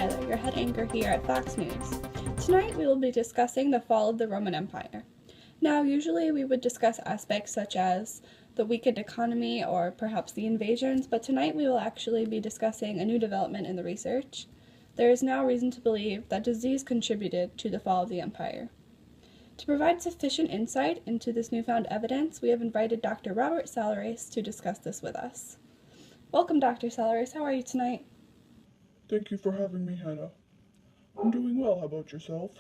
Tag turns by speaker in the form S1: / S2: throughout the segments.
S1: Tyler, your head anchor here at Fox News. Tonight we will be discussing the fall of the Roman Empire. Now, usually we would discuss aspects such as the weakened economy or perhaps the invasions, but tonight we will actually be discussing a new development in the research. There is now reason to believe that disease contributed to the fall of the empire. To provide sufficient insight into this newfound evidence, we have invited Dr. Robert Salares to discuss this with us. Welcome, Dr. Salares. How are you tonight?
S2: Thank you for having me, Hannah. I'm doing well. How about yourself?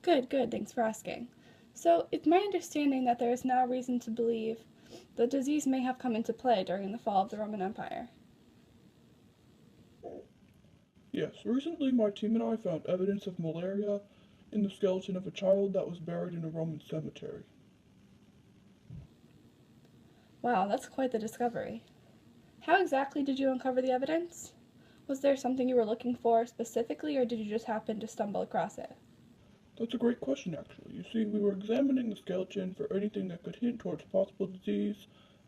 S1: Good. Thanks for asking. So, it's my understanding that there is now reason to believe that disease may have come into play during the fall of the Roman Empire.
S2: Yes, recently my team and I found evidence of malaria in the skeleton of a child that was buried in a Roman cemetery.
S1: Wow, that's quite the discovery. How exactly did you uncover the evidence? Was there something you were looking for specifically, or did you just happen to stumble across it?
S2: That's a great question, actually. You see, we were examining the skeleton for anything that could hint towards possible disease,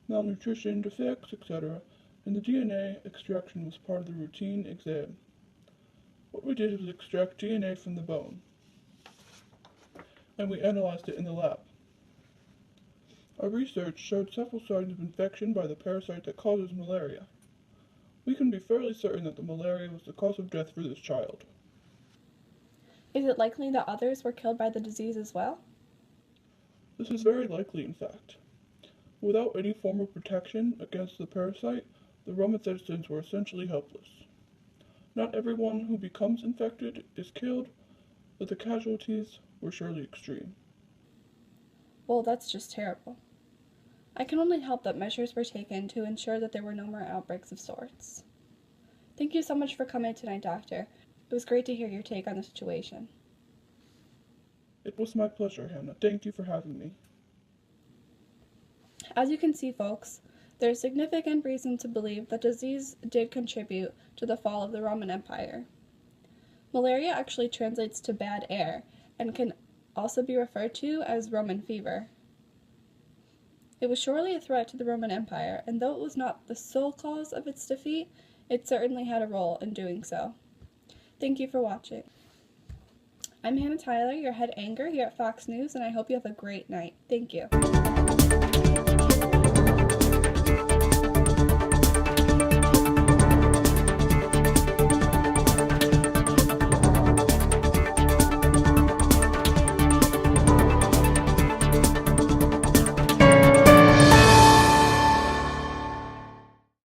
S2: malnutrition, defects, etc., and the DNA extraction was part of the routine exam. What we did was extract DNA from the bone, and we analyzed it in the lab. Our research showed several signs of infection by the parasite that causes malaria. We can be fairly certain that the malaria was the cause of death for this child.
S1: Is it likely that others were killed by the disease as well?
S2: This is very likely, in fact. Without any form of protection against the parasite, the Roman citizens were essentially helpless. Not everyone who becomes infected is killed, but the casualties were surely extreme.
S1: Well, that's just terrible. I can only hope that measures were taken to ensure that there were no more outbreaks of sorts. Thank you so much for coming tonight, Doctor. It was great to hear your take on the situation.
S2: It was my pleasure, Hannah. Thank you for having me.
S1: As you can see, folks, there is significant reason to believe that disease did contribute to the fall of the Roman Empire. Malaria actually translates to bad air and can also be referred to as Roman fever. It was surely a threat to the Roman Empire, and though it was not the sole cause of its defeat, it certainly had a role in doing so. Thank you for watching. I'm Hannah Tyler, your head anchor here at Fox News, and I hope you have a great night. Thank you.